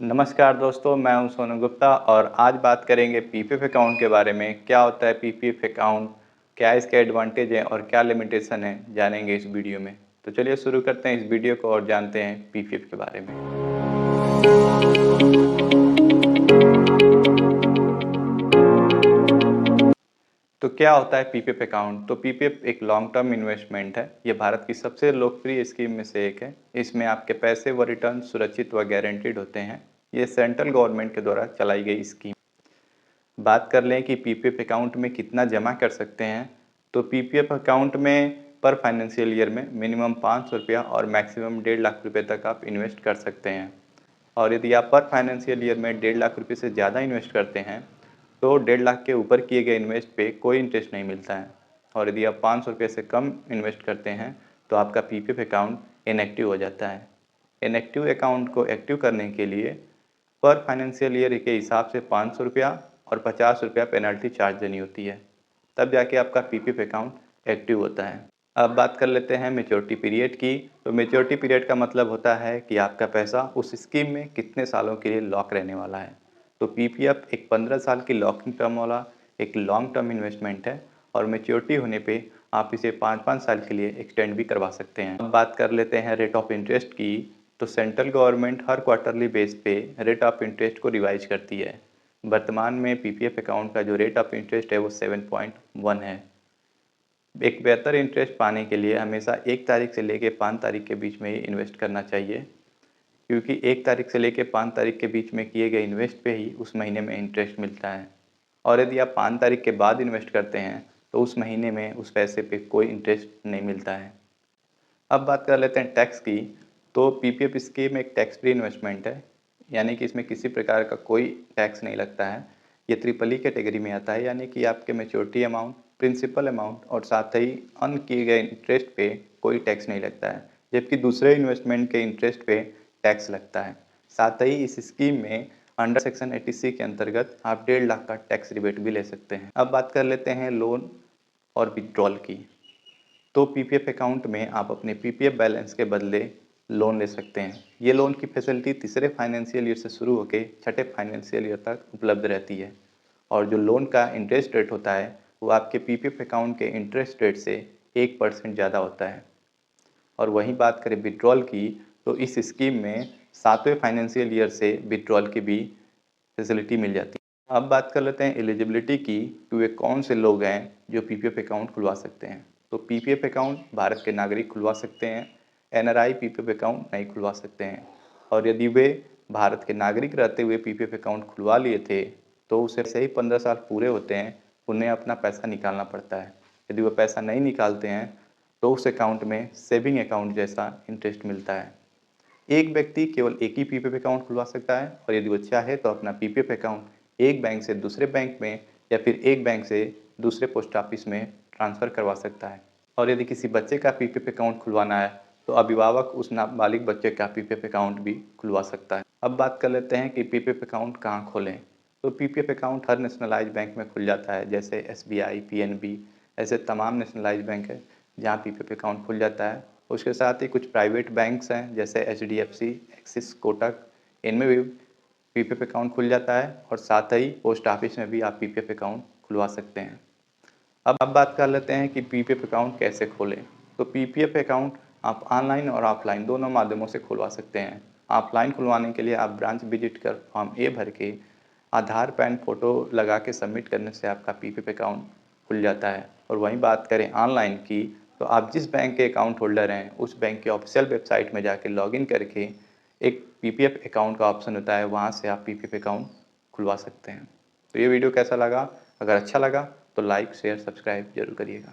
नमस्कार दोस्तों, मैं हूं सोनू गुप्ता और आज बात करेंगे पीपीएफ अकाउंट के बारे में। क्या होता है पीपीएफ अकाउंट, क्या इसके एडवांटेज हैं और क्या लिमिटेशन है, जानेंगे इस वीडियो में। तो चलिए शुरू करते हैं इस वीडियो को और जानते हैं पीपीएफ के बारे में। तो क्या होता है पीपीएफ अकाउंट? तो पीपीएफ एक लॉन्ग टर्म इन्वेस्टमेंट है। ये भारत की सबसे लोकप्रिय स्कीम में से एक है। इसमें आपके पैसे व रिटर्न सुरक्षित व गारंटीड होते हैं। ये सेंट्रल गवर्नमेंट के द्वारा चलाई गई स्कीम। बात कर लें कि पीपीएफ अकाउंट में कितना जमा कर सकते हैं, तो पीपीएफ अकाउंट में पर फाइनेंशियल ईयर में मिनिमम 500 रुपया और मैक्सिमम 1.5 लाख रुपये तक आप इन्वेस्ट कर सकते हैं। और यदि आप पर फाइनेंशियल ईयर में 1.5 लाख रुपये से ज़्यादा इन्वेस्ट करते हैं तो 1.5 लाख के ऊपर किए गए इन्वेस्ट पे कोई इंटरेस्ट नहीं मिलता है। और यदि आप 500 रुपये से कम इन्वेस्ट करते हैं तो आपका पीपीएफ अकाउंट इनएक्टिव हो जाता है। इनएक्टिव अकाउंट को एक्टिव करने के लिए पर फाइनेंशियल ईयर के हिसाब से 500 रुपया और 50 रुपया पेनल्टी चार्ज देनी होती है, तब जाके आपका पीपीएफ अकाउंट एक्टिव होता है। अब बात कर लेते हैं मैच्योरिटी पीरियड की। तो मैच्योरिटी पीरियड का मतलब होता है कि आपका पैसा उस स्कीम में कितने सालों के लिए लॉक रहने वाला है। तो पीपीएफ एक 15 साल की लॉकिंग टर्म वाला एक लॉन्ग टर्म इन्वेस्टमेंट है और मैच्योरिटी होने पे आप इसे 5-5 साल के लिए एक्सटेंड भी करवा सकते हैं। अब बात कर लेते हैं रेट ऑफ इंटरेस्ट की। तो सेंट्रल गवर्नमेंट हर क्वार्टरली बेस पे रेट ऑफ इंटरेस्ट को रिवाइज करती है। वर्तमान में पीपीएफ अकाउंट का जो रेट ऑफ इंटरेस्ट है वो 7.1 है। एक बेहतर इंटरेस्ट पाने के लिए हमेशा 1 तारीख से लेकर 5 तारीख के बीच में ही इन्वेस्ट करना चाहिए, क्योंकि 1 तारीख से लेकर 5 तारीख के बीच में किए गए इन्वेस्ट पे ही उस महीने में इंटरेस्ट मिलता है। और यदि आप 5 तारीख के बाद इन्वेस्ट करते हैं तो उस महीने में उस पैसे पे कोई इंटरेस्ट नहीं मिलता है। अब बात कर लेते हैं टैक्स की। तो पीपीएफ स्कीम एक टैक्स फ्री इन्वेस्टमेंट है, यानी कि इसमें किसी प्रकार का कोई टैक्स नहीं लगता है। ये ट्रिपल ई कैटेगरी में आता है, यानी कि आपके मैच्योरिटी अमाउंट, प्रिंसिपल अमाउंट और साथ ही अर्न किए गए इंटरेस्ट पे कोई टैक्स नहीं लगता है, जबकि दूसरे इन्वेस्टमेंट के इंटरेस्ट पे टैक्स लगता है। साथ ही इस स्कीम में अंडर सेक्शन 80C के अंतर्गत आप 1.5 लाख का टैक्स रिबेट भी ले सकते हैं। अब बात कर लेते हैं लोन और विड्रॉल की। तो पीपीएफ अकाउंट में आप अपने पीपीएफ बैलेंस के बदले लोन ले सकते हैं। ये लोन की फैसिलिटी तीसरे फाइनेंशियल ईयर से शुरू होकर छठे फाइनेंशियल ईयर तक उपलब्ध रहती है। और जो लोन का इंटरेस्ट रेट होता है वो आपके पीपीएफ अकाउंट के इंटरेस्ट रेट से 1% ज़्यादा होता है। और वहीं बात करें विड्रॉल की, तो इस स्कीम में 7वें फाइनेंशियल ईयर से विड्रॉल की भी फैसिलिटी मिल जाती है। अब बात कर लेते हैं एलिजिबिलिटी की, कि वे कौन से लोग हैं जो पीपीएफ अकाउंट खुलवा सकते हैं। तो पीपीएफ अकाउंट भारत के नागरिक खुलवा सकते हैं। एनआरआई पीपीएफ अकाउंट नहीं खुलवा सकते हैं। और यदि वे भारत के नागरिक रहते हुए पीपीएफ अकाउंट खुलवा लिए थे तो उसे से ही 15 साल पूरे होते हैं उन्हें अपना पैसा निकालना पड़ता है। यदि वो पैसा नहीं निकालते हैं तो उस अकाउंट में सेविंग अकाउंट जैसा इंटरेस्ट मिलता है। एक व्यक्ति केवल एक ही पीपीएफ अकाउंट खुलवा सकता है और यदि वो चाहे तो अपना पीपीएफ अकाउंट एक बैंक से दूसरे बैंक में या फिर एक बैंक से दूसरे पोस्ट ऑफिस में ट्रांसफ़र करवा सकता है। और यदि किसी बच्चे का पीपीएफ अकाउंट खुलवाना है तो अभिभावक उस नाबालिग बच्चे का पीपीएफ अकाउंट भी खुलवा सकता है। अब बात कर लेते हैं कि पीपीएफ अकाउंट कहाँ खोलें। तो पीपीएफ अकाउंट हर नेशनलाइज बैंक में खुल जाता है, जैसे एसबीआई, पीएनबी, ऐसे तमाम नेशनलाइज बैंक है जहाँ पीपीएफ अकाउंट खुल जाता है। उसके साथ ही कुछ प्राइवेट बैंक्स हैं जैसे एचडीएफसी, एक्सिस, कोटक, इनमें भी पीपीएफ अकाउंट खुल जाता है। और साथ ही पोस्ट ऑफिस में भी आप पीपीएफ अकाउंट खुलवा सकते हैं। अब बात कर लेते हैं कि पीपीएफ अकाउंट कैसे खोलें। तो पीपीएफ अकाउंट आप ऑनलाइन और ऑफलाइन दोनों माध्यमों से खुलवा सकते हैं। ऑफलाइन खुलवाने के लिए आप ब्रांच विजिट कर फॉर्म ए भर के आधार, पैन, फ़ोटो लगा के सबमिट करने से आपका पीपीएफ अकाउंट खुल जाता है। और वहीं बात करें ऑनलाइन की, तो आप जिस बैंक के अकाउंट होल्डर हैं उस बैंक के ऑफिशियल वेबसाइट में जाके लॉगिन करके एक पीपीएफ अकाउंट का ऑप्शन होता है, वहाँ से आप पीपीएफ अकाउंट खुलवा सकते हैं। तो ये वीडियो कैसा लगा? अगर अच्छा लगा तो लाइक, शेयर, सब्सक्राइब जरूर करिएगा।